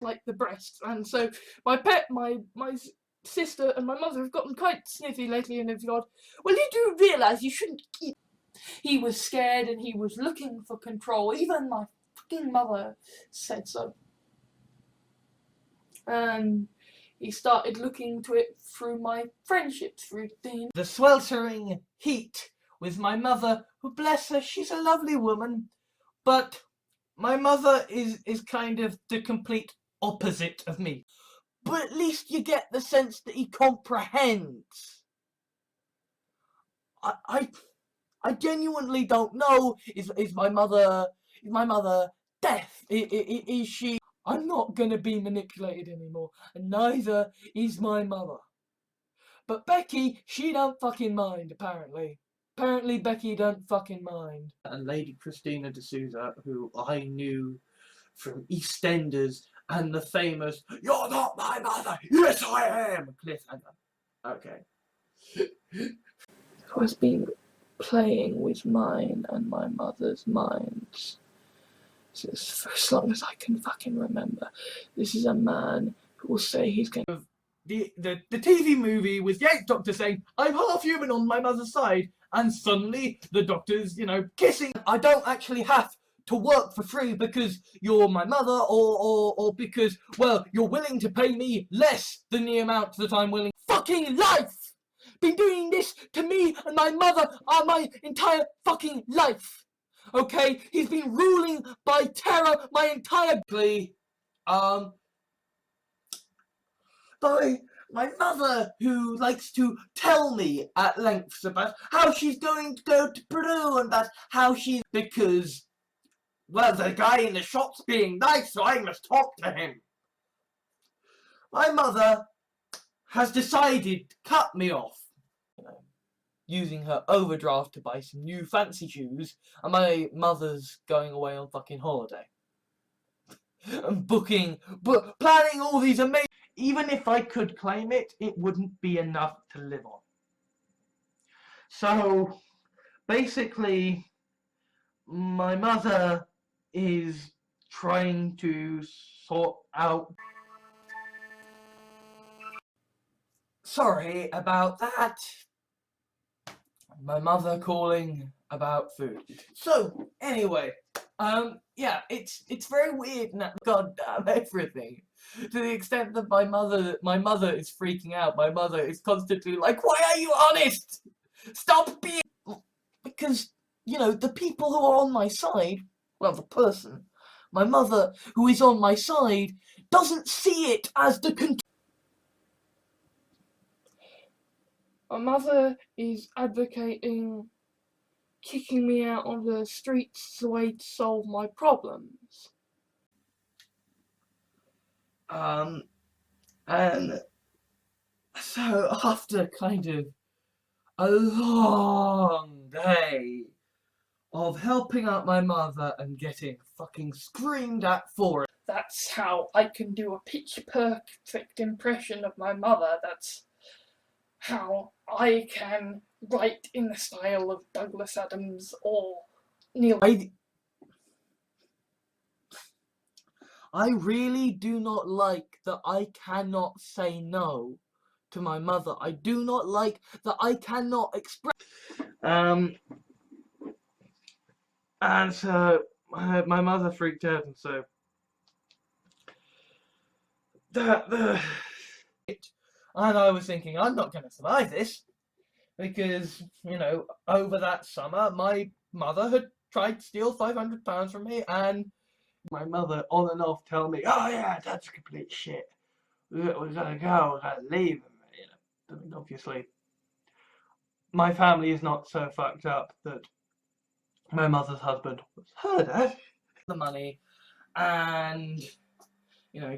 like the breasts, and so my sister and my mother have gotten quite sniffy lately and have gone, well, you do realise you shouldn't keep. He was scared and he was looking for control. Even my fucking mother said so. And he started looking to it through my friendships routine. The sweltering heat with my mother, who, bless her, she's a lovely woman, but my mother is kind of the complete opposite of me. But at least you get the sense that he comprehends. I genuinely don't know. Is my mother deaf? Is she? I'm not gonna be manipulated anymore, and neither is my mother. But Becky, she don't fucking mind, apparently. Apparently Becky don't fucking mind. And Lady Christina D'Souza, who I knew from EastEnders and the famous "You're not my mother, yes I am" cliffhanger. Okay. Who has been playing with mine and my mother's minds since for as long as I can fucking remember. This is a man who will say he's going to... The TV movie with the 8th Doctor saying, I'm half human on my mother's side, and suddenly the Doctor's, kissing. I don't actually have to work for free because you're my mother, or because, well, you're willing to pay me less than the amount that I'm willing. Fucking life! Been doing this to me and my mother my entire fucking life. Okay? He's been ruling by terror my entire plea. By my mother, who likes to tell me at length about how she's going to go to Peru and about how she's... Because, well, the guy in the shop's being nice, so I must talk to him. My mother has decided to cut me off. Using her overdraft to buy some new fancy shoes, and my mother's going away on fucking holiday. And planning all these amazing... Even if I could claim it, it wouldn't be enough to live on. So, basically, my mother is trying to sort out... Sorry about that. My mother calling about food. So, anyway, yeah, it's very weird and goddamn everything. To the extent that my mother is freaking out. My mother is constantly like, why are you honest? Stop being... Because, the people who are on my side, well, the person, my mother who is on my side, doesn't see it as the... My mother is advocating kicking me out on the streets as a way to solve my problems. And so after kind of a long day of helping out my mother and getting fucking screamed at for it. That's how I can do a pitch perfect impression of my mother. That's how I can write in the style of Douglas Adams or Neil. I really do not like that I cannot say no to my mother. I do not like that I cannot express... And so my mother freaked out, and so and I was thinking, I'm not going to survive this, because, over that summer, my mother had tried to steal £500 from me, and my mother on and off tell me, oh yeah, that's complete shit. We gotta go, we gotta leave. I mean, obviously, my family is not so fucked up that my mother's husband was her dad. The money, and,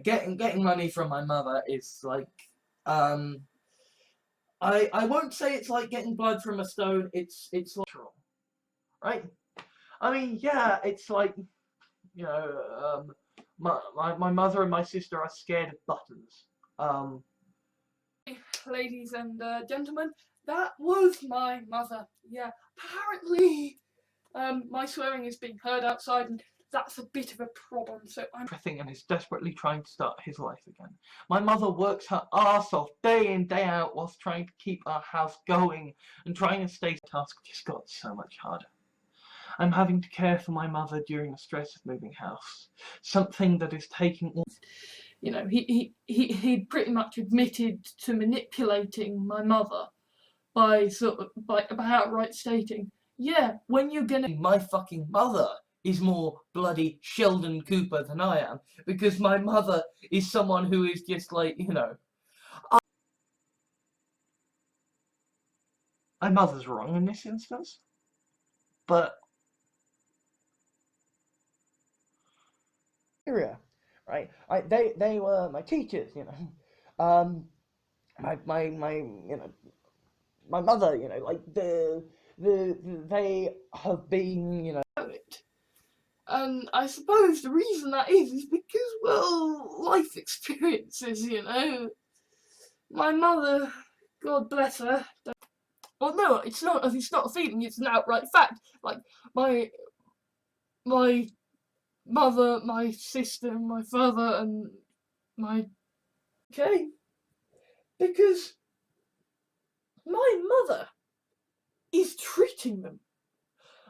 getting money from my mother is like, I won't say it's like getting blood from a stone, it's natural, right? I mean, yeah, it's like, my mother and my sister are scared of buttons. Ladies and gentlemen, that was my mother. Yeah, apparently, my swearing is being heard outside, and that's a bit of a problem. So I'm everything and is desperately trying to start his life again. My mother works her arse off day in, day out whilst trying to keep our house going and trying to stay. The task just got so much harder. I'm having to care for my mother during the stress of moving house, something that is taking all. You know, he pretty much admitted to manipulating my mother by outright stating, yeah, when you're gonna. My fucking mother is more bloody Sheldon Cooper than I am, because my mother is someone who is just like, you know. My mother's wrong in this instance, but. Right? They were my teachers, you know. My you know, my mother, you know, like they have been, you know. And I suppose the reason that is because, well, life experiences, you know. My mother, God bless her. Well, no, it's not a feeling, it's an outright fact. Like, my mother, my sister, my father, and my... Okay? Because my mother is treating them.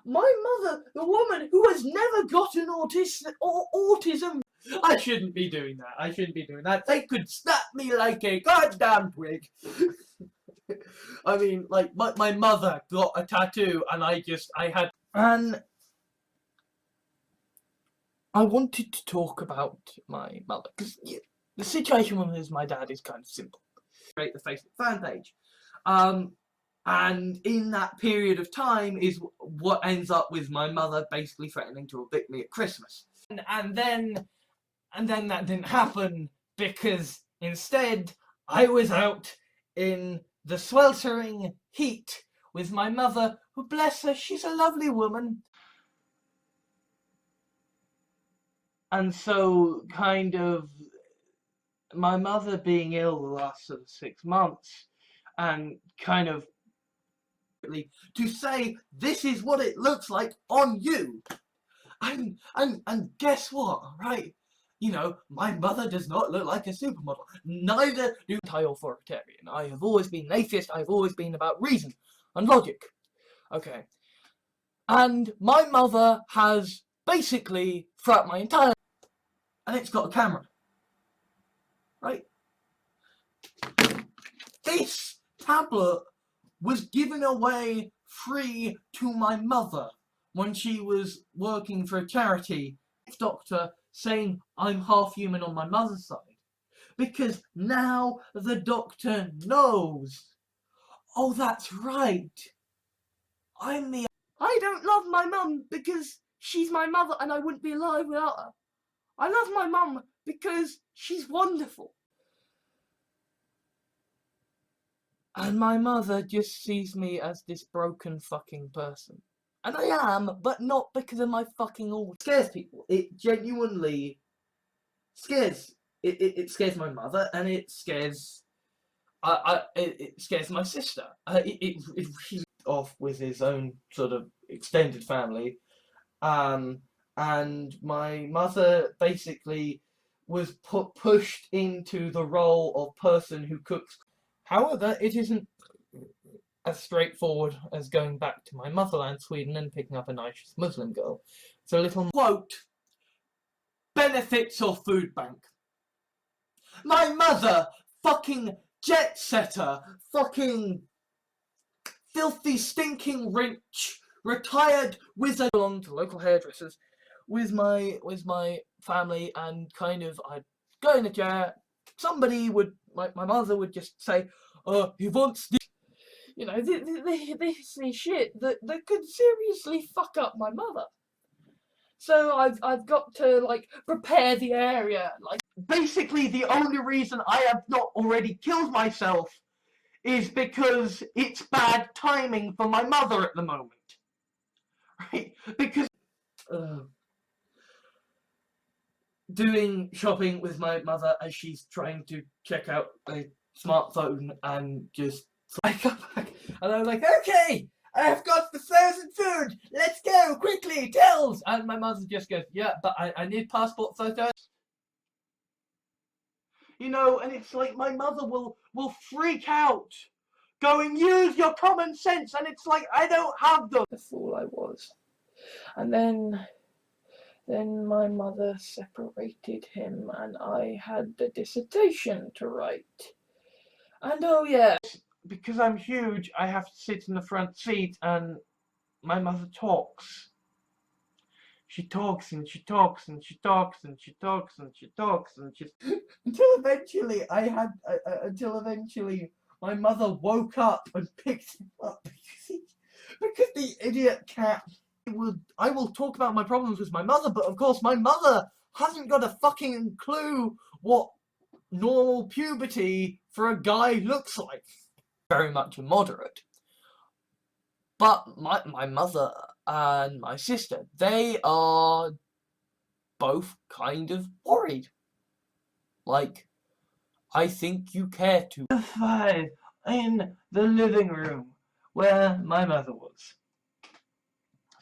My mother, the woman who has never gotten autism. I shouldn't be doing that. I shouldn't be doing that. They could snap me like a goddamn twig. I mean, like, my mother got a tattoo and I had... And I wanted to talk about my mother, because the situation with my dad is kind of simple. Create the Facebook fan page. And in that period of time is what ends up with my mother basically threatening to evict me at Christmas. And then that didn't happen, because instead I was out in the sweltering heat with my mother, who, bless her, she's a lovely woman. And so, kind of, my mother being ill the last sort of 6 months, and kind of to say, this is what it looks like on you. And guess what, right? You know, my mother does not look like a supermodel. Neither do anti-authoritarian. I have always been an atheist. I've always been about reason and logic. Okay. And my mother has basically, throughout my entire... And it's got a camera. Right? This tablet was given away free to my mother when she was working for a charity doctor, saying I'm half human on my mother's side. Because now the doctor knows. Oh, that's right. I don't love my mum because she's my mother and I wouldn't be alive without her. I love my mum because she's wonderful. And my mother just sees me as this broken fucking person. And I am, but not because of my fucking autism. It scares people. It genuinely scares. It scares my mother, and it scares... it scares my sister. It really off with his own sort of extended family. And my mother basically was pushed into the role of person who cooks. However, it isn't as straightforward as going back to my motherland, Sweden, and picking up a nice Muslim girl. It's a little quote, benefits of food bank. My mother, fucking jet setter, fucking filthy stinking rich, retired wizard, belonged to local hairdressers with my family, and kind of I'd go in a chair, somebody would, my mother would just say, he wants this. You know, this is shit that could seriously fuck up my mother. So I've got to, like, prepare the area. Like, basically the only reason I have not already killed myself is because it's bad timing for my mother at the moment. Right? Because doing shopping with my mother as she's trying to check out a smartphone, and just I come back and I'm like, okay, I've got the frozen food. Let's go quickly, Tills. And my mother just goes, yeah, but I need passport photos. You know, and it's like my mother will freak out, going, use your common sense, and it's like I don't have them. The fool I was. And then my mother separated him, and I had the dissertation to write. And oh yeah, because I'm huge, I have to sit in the front seat, and my mother talks. She talks and she talks and she talks and she talks and she talks and she until eventually my mother woke up and picked him up because the idiot cat I will talk about my problems with my mother, but of course my mother hasn't got a fucking clue what normal puberty for a guy looks like. Very much moderate. But my mother and my sister, they are both kind of worried. Like, I think you care to. 5 in the living room where my mother was,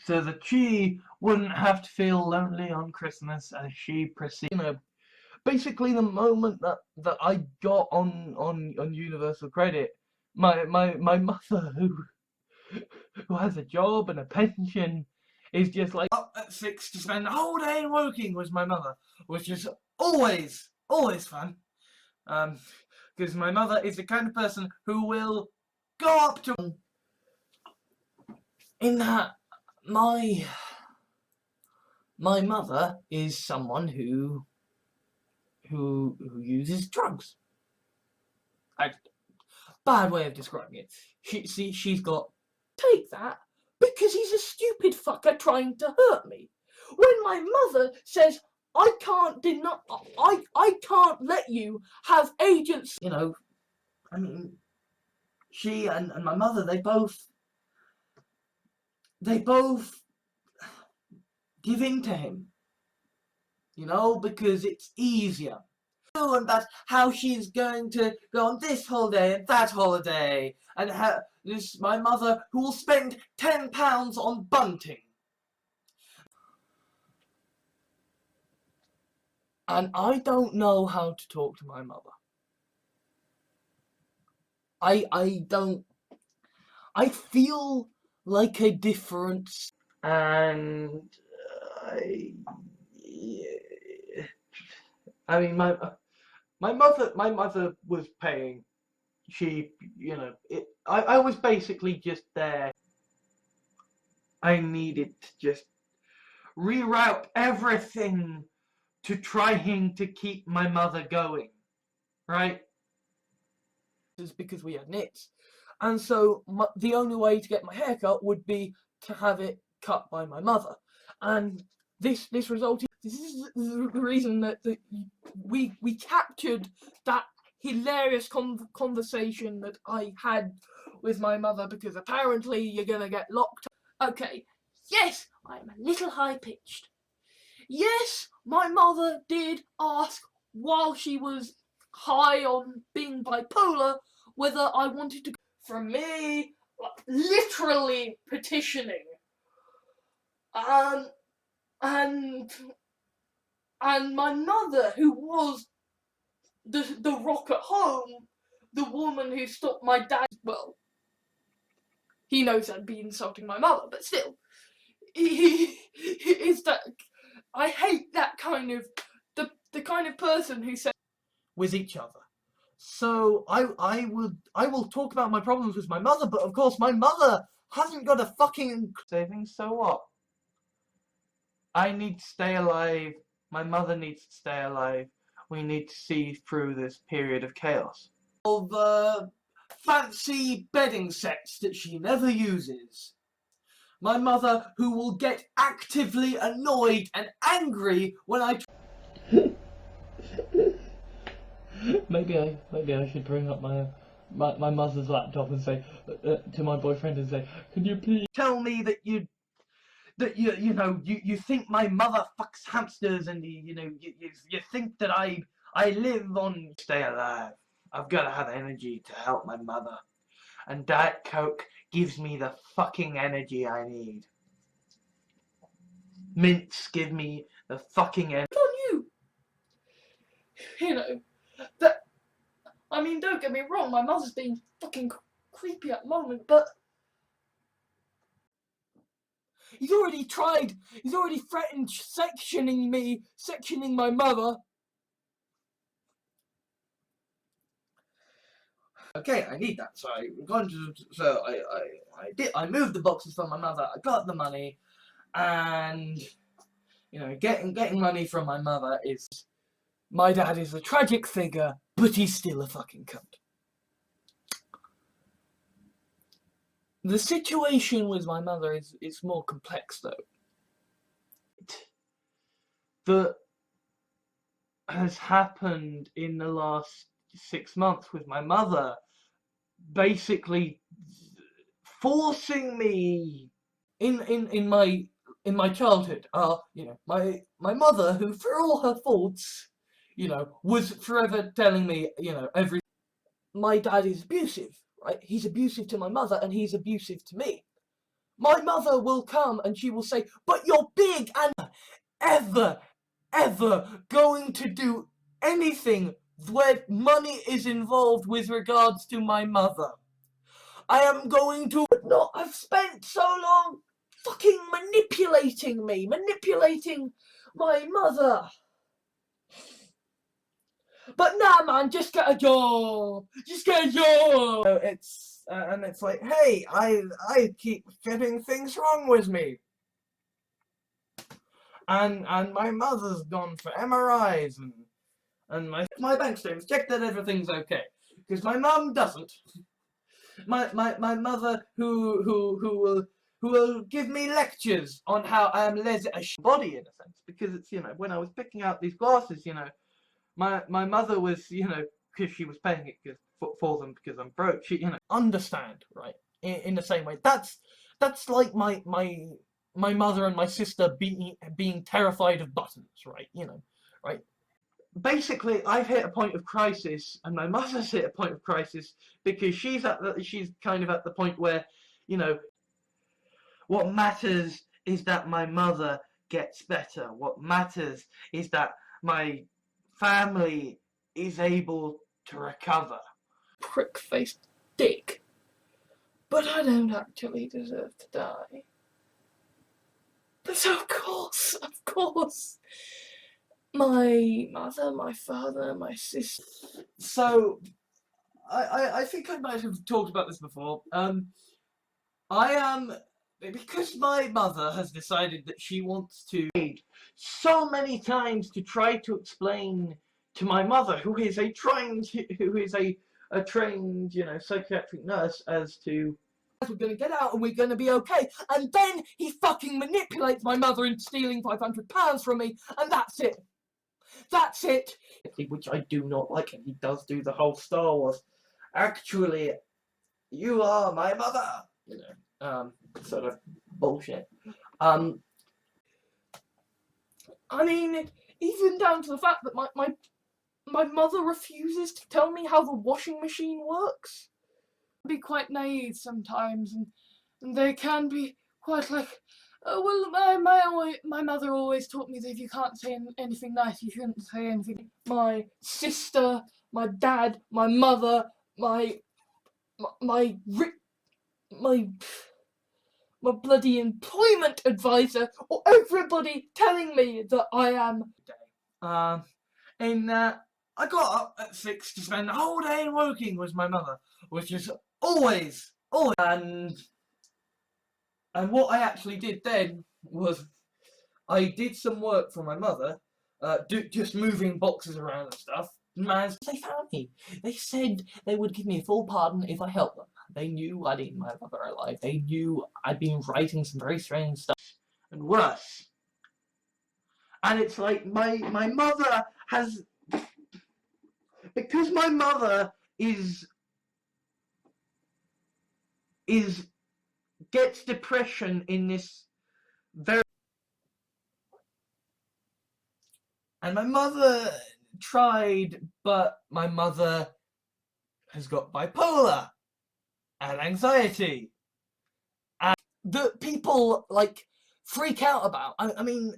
so that she wouldn't have to feel lonely on Christmas as she proceeded. You know, basically the moment that I got on universal credit, my mother, who has a job and a pension, is just like up at 6 to spend the whole day working with my mother, which is always fun. Because my mother is the kind of person who will go up to, in that my mother is someone who uses drugs. Bad way of describing it. She's got, take that, because he's a stupid fucker trying to hurt me. When my mother says, I can't let you have agents. You know, I mean, she and my mother, they both give in to him. You know, because it's easier. And that's how she's going to go on this holiday and that holiday, and my mother who will spend £10 on bunting. And I don't know how to talk to my mother. I don't. I feel like a difference, and I mean my mother was paying. She, you know, I was basically just there. I needed to just reroute everything to trying to keep my mother going, right? It's because we had nits, and so the only way to get my hair cut would be to have it cut by my mother, and this resulted. This is the reason that we captured that hilarious conversation that I had with my mother, because apparently you're gonna get locked up. Okay, yes, I'm a little high-pitched. Yes, my mother did ask while she was high on being bipolar whether I wanted to go. From me, literally petitioning, and my mother, who was the rock at home, the woman who stopped my dad. Well, he knows I'd be insulting my mother, but still, he is that. I hate that kind of the kind of person who says with each other. So I will talk about my problems with my mother, but of course my mother hasn't got a fucking savings. So what? I need to stay alive. My mother needs to stay alive. We need to see through this period of chaos. Of fancy bedding sets that she never uses. My mother, who will get actively annoyed and angry when I. Maybe I should bring up my mother's laptop and say to my boyfriend and say, "Can you please tell me that you think my mother fucks hamsters, and you think that I live on stay alive. I've got to have energy to help my mother, and Diet Coke gives me the fucking energy I need. Mints give me the fucking energy. On you. You know, that, I mean, don't get me wrong, my mother's being fucking creepy at the moment, but he's already threatened sectioning my mother. Okay, I need that, so I moved the boxes for my mother, I got the money, and, you know, getting money from my mother is, my dad is a tragic figure, but he's still a fucking cunt. The situation with my mother is more complex, though. That has happened in the last 6 months with my mother, basically forcing me In my childhood, you know, my mother, who for all her faults, you know, was forever telling me, you know, my dad is abusive, right? He's abusive to my mother and he's abusive to me. My mother will come and she will say, but you're big and ever going to do anything where money is involved with regards to my mother. I am going to not have spent so long fucking manipulating my mother. But nah, man, just get a job. So it's like, hey, I keep getting things wrong with me. And my mother's gone for MRIs and my bank statements, check that everything's okay. Because my mum doesn't. My mother who will give me lectures on how I am lazy as body, in a sense, because it's, you know, when I was picking out these glasses, you know, my mother was, you know, because she was paying it for them because I'm broke, she, you know, understand, right? In the same way, that's like my mother and my sister being terrified of buttons, right? You know, right? Basically, I've hit a point of crisis, and my mother's hit a point of crisis because she's kind of at the point where, you know, what matters is that my mother gets better. What matters is that my family is able to recover. Prick-faced dick. But I don't actually deserve to die. But of course, my mother, my father, my sister. So, I think I might have talked about this before. I am, because my mother has decided that she wants to so many times to try to explain to my mother, who is a trained, you know, psychiatric nurse, as to we're gonna get out and we're gonna be okay. And then he fucking manipulates my mother into stealing £500 from me, and that's it. That's it. Which I do not like, and he does do the whole Star Wars. Actually, you are my mother. You know, sort of bullshit. I mean, even down to the fact that my mother refuses to tell me how the washing machine works. Be quite naive sometimes, and they can be quite like, oh, well, my mother always taught me that if you can't say anything nice, you shouldn't say anything. My sister, my dad, my mother, my bloody employment advisor, or everybody telling me that I am. I got up at 6 to spend the whole day working with my mother, which is always, and what I actually did then was I did some work for my mother, just moving boxes around and stuff. Man, they found me. They said they would give me a full pardon if I helped them. They knew I'd eaten my mother alive. They knew I'd been writing some very strange stuff. And worse. And it's like my mother has... Because my mother gets depression in this very... And my mother tried, but my mother has got bipolar. and anxiety. And that people, like, freak out about. I mean,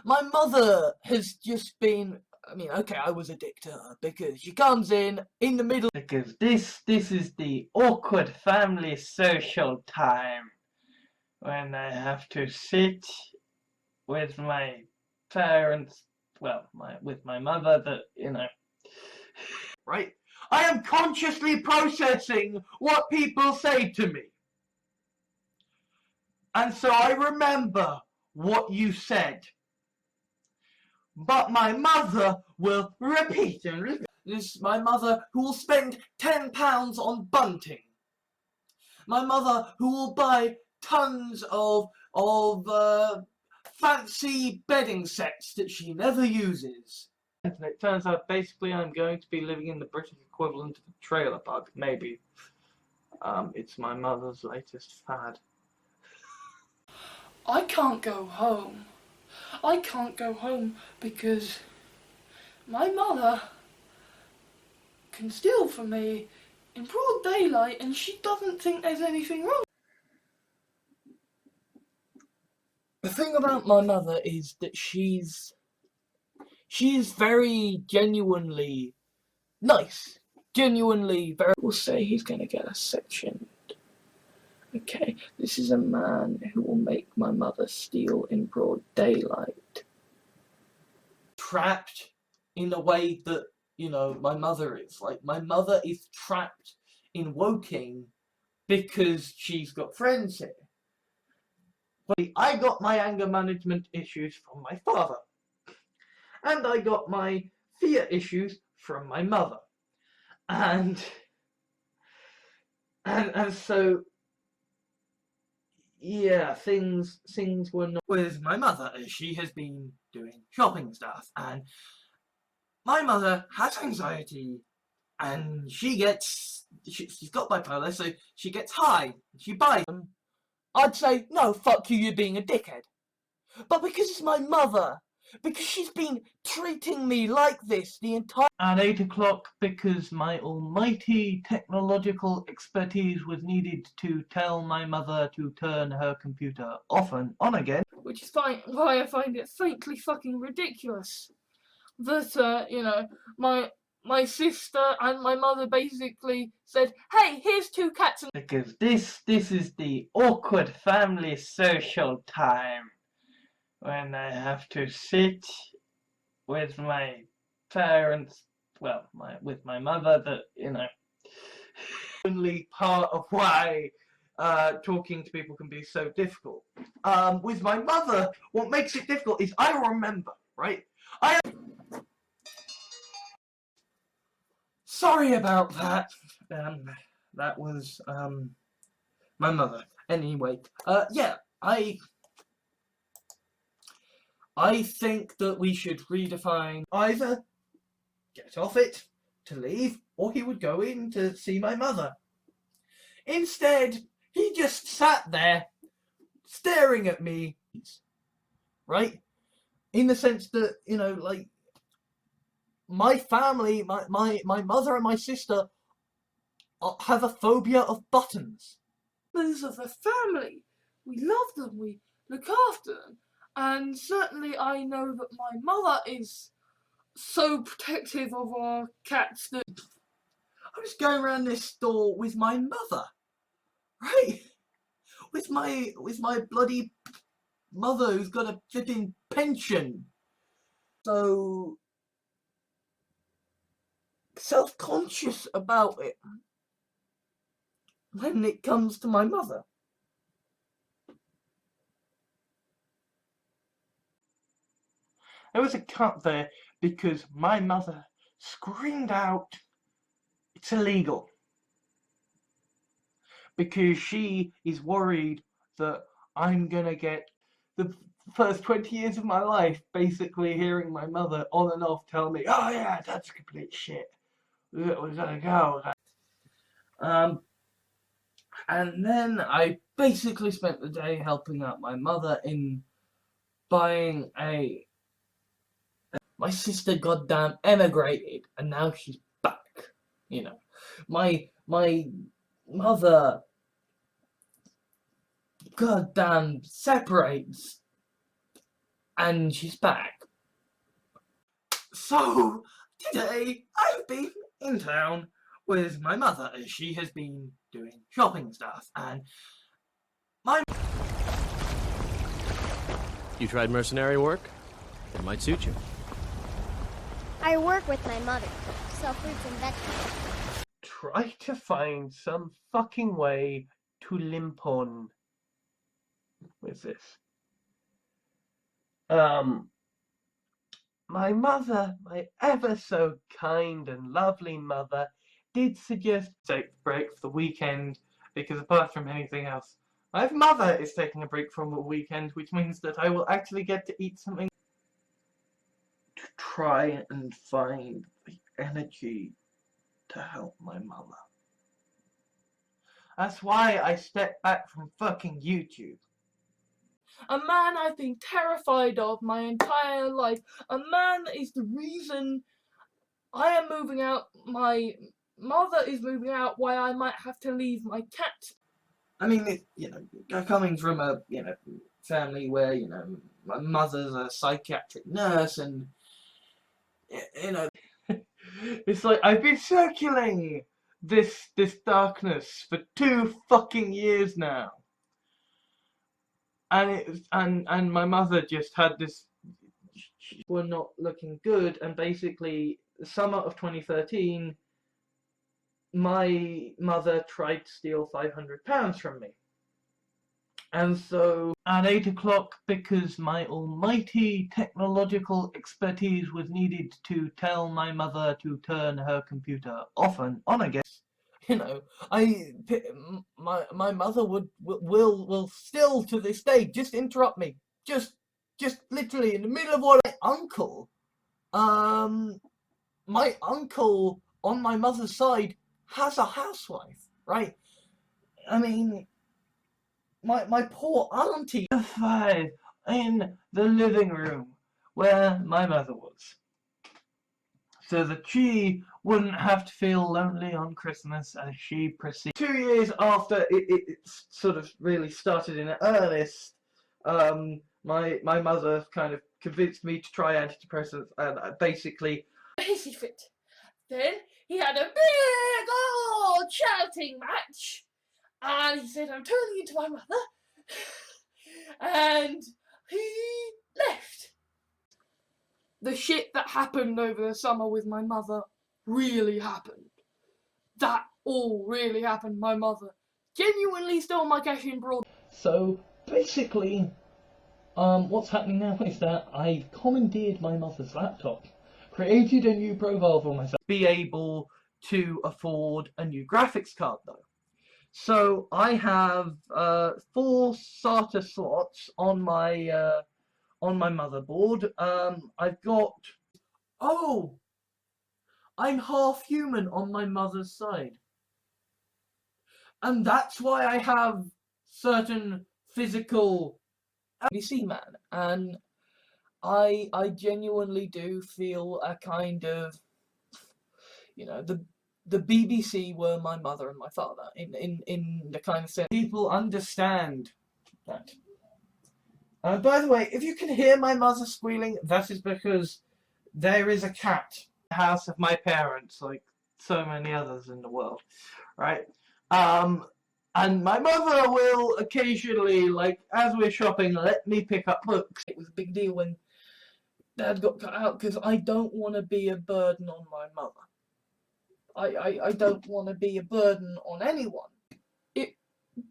my mother has just been, I mean, okay, I was a dick to her because she comes in the middle. Because this is the awkward family social time when I have to sit with my parents, well, with my mother, that, you know. Right? I am consciously processing what people say to me. And so I remember what you said. But my mother will repeat and repeat. This is my mother who will spend £10 on bunting. My mother who will buy tons of fancy bedding sets that she never uses. And it turns out basically I'm going to be living in the British equivalent of a trailer park, maybe. It's my mother's latest fad. I can't go home. I can't go home because my mother can steal from me in broad daylight and she doesn't think there's anything wrong. The thing about my mother is that she's very genuinely nice. Genuinely very... We'll say he's gonna get a section. Okay, this is a man who will make my mother steal in broad daylight. Trapped in the way that, you know, my mother is. Like, my mother is trapped in Woking because she's got friends here. But I got my anger management issues from my father. And I got my fear issues from my mother. And so, yeah, things were not with my mother, as she has been doing shopping stuff, and my mother has anxiety, and she's got bipolar, so she gets high, she buys them. I'd say, no, fuck you, you're being a dickhead. But because it's my mother, because she's been treating me like this the entire... At 8 o'clock, because my almighty technological expertise was needed to tell my mother to turn her computer off and on again. Which is why I find it faintly fucking ridiculous that, you know, my sister and my mother basically said, hey, here's 2 cats and... Because this is the awkward family social time when I have to sit with my parents, well, with my mother, that, you know. Only part of why talking to people can be so difficult. With my mother, what makes it difficult is I remember, right? Sorry about that. That was my mother. Anyway, yeah, I think that we should redefine either get off it to leave, or he would go in to see my mother. Instead, he just sat there staring at me, right? In the sense that, you know, like, my family, my mother and my sister have a phobia of buttons. Members of the family. We love them, we look after them. And certainly I know that my mother is so protective of our cats that I was going around this store with my mother, right? With my bloody mother who's got a flipping pension. So self-conscious about it when it comes to my mother. There was a cut there because my mother screamed out, it's illegal. Because she is worried that I'm gonna get the first 20 years of my life basically hearing my mother on and off tell me, oh yeah, that's complete shit. We gotta go. And then I basically spent the day helping out my mother in buying a... My sister goddamn emigrated, and now she's back. You know, my mother goddamn separates and she's back. So today I've been in town with my mother as she has been doing shopping stuff, and You tried mercenary work? It might suit you. I work with my mother, sell fruits and vegetables. Try to find some fucking way to limp on with this. My mother, my ever so kind and lovely mother, did suggest take a break for the weekend, because apart from anything else, my mother is taking a break from the weekend, which means that I will actually get to eat something to try and find the energy to help my mother. That's why I stepped back from fucking YouTube. A man I've been terrified of my entire life. A man that is the reason I am moving out. My mother is moving out, why I might have to leave my cat. I mean, coming from a family where my mother's a psychiatric nurse, and It's like I've been circulating this darkness for 2 fucking years now. And my mother just had this, were not looking good, and basically the summer of 2013 my mother tried to steal £500 from me. And so at 8 o'clock, because my almighty technological expertise was needed to tell my mother to turn her computer off and on again, my mother will still to this day just interrupt me, just literally in the middle of what my uncle on my mother's side has a housewife, right? I mean, my poor auntie. 5 in the living room where my mother was, so that she wouldn't have to feel lonely on Christmas as she proceeded. 2 years after it sort of really started in earnest, my mother kind of convinced me to try antidepressants, and basically Hissy fit. Then he had a big old shouting match, and he said, "I'm turning into my mother," and he left. The shit that happened over the summer with my mother really happened. That all really happened. My mother genuinely stole my cash in broad. So basically, what's happening now is that I commandeered my mother's laptop, created a new profile for myself, be able to afford a new graphics card though. So I have 4 SATA slots on my motherboard. I've got, Oh, I'm half human on my mother's side, and that's why I have certain physical BBC man, and I genuinely do feel a kind of, the BBC were my mother and my father in the kind of sense. People understand that. By the way, if you can hear my mother squealing, that is because there is a cat in the house of my parents, like so many others in the world, right? And my mother will occasionally, like, as we're shopping, let me pick up books. It was a big deal when Dad got cut out, because I don't want to be a burden on my mother. I don't want to be a burden on anyone. It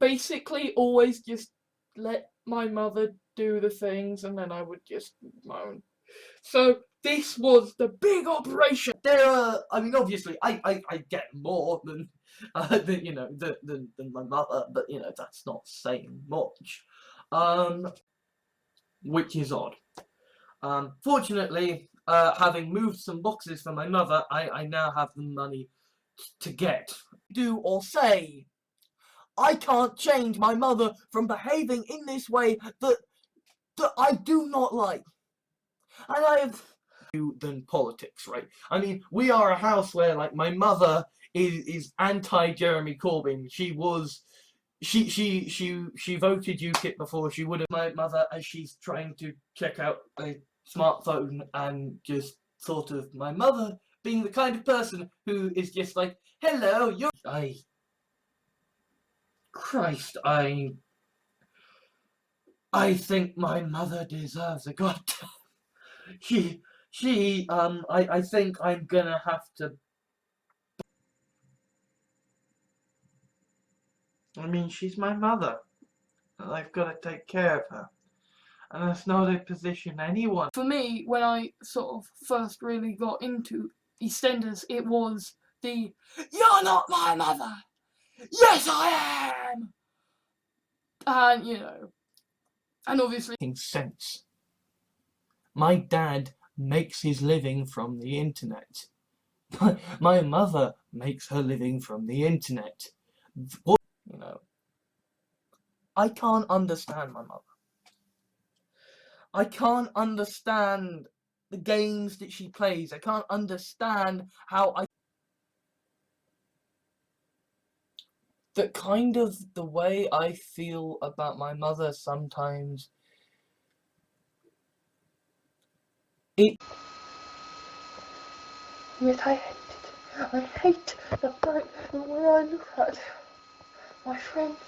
basically always just let my mother do the things, and then I would just moan. So this was the big operation. There are, I mean, obviously, I get more than my mother, but that's not saying much. Which is odd. Fortunately, having moved some boxes for my mother, I now have the money to get. Do or say, I can't change my mother from behaving in this way that I do not like. And I have than politics, right? I mean, we are a house where, like, my mother is anti Jeremy Corbyn. She voted UKIP before she would have. My mother, as she's trying to check out a smartphone, and just sort of my mother being the kind of person who is just like, hello, you're. Christ, I think my mother deserves a goddamn. I think I'm gonna have to. I mean, she's my mother, and I've got to take care of her. And that's not a position anyone. For me, when I sort of first really got into EastEnders, it was the "You're not my mother! Yes, I am!" And, you know, and obviously... Making sense. My dad makes his living from the internet. My mother makes her living from the internet. What, you know, I can't understand my mother. I can't understand the games that she plays. I can't understand how that kind of the way I feel about my mother sometimes. Yet I hate the fact that when I look at my friends,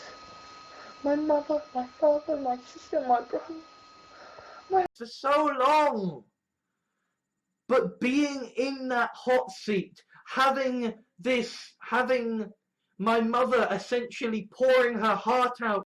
my mother, my father, my sister, my brother, for so long. But being in that hot seat, having my mother essentially pouring her heart out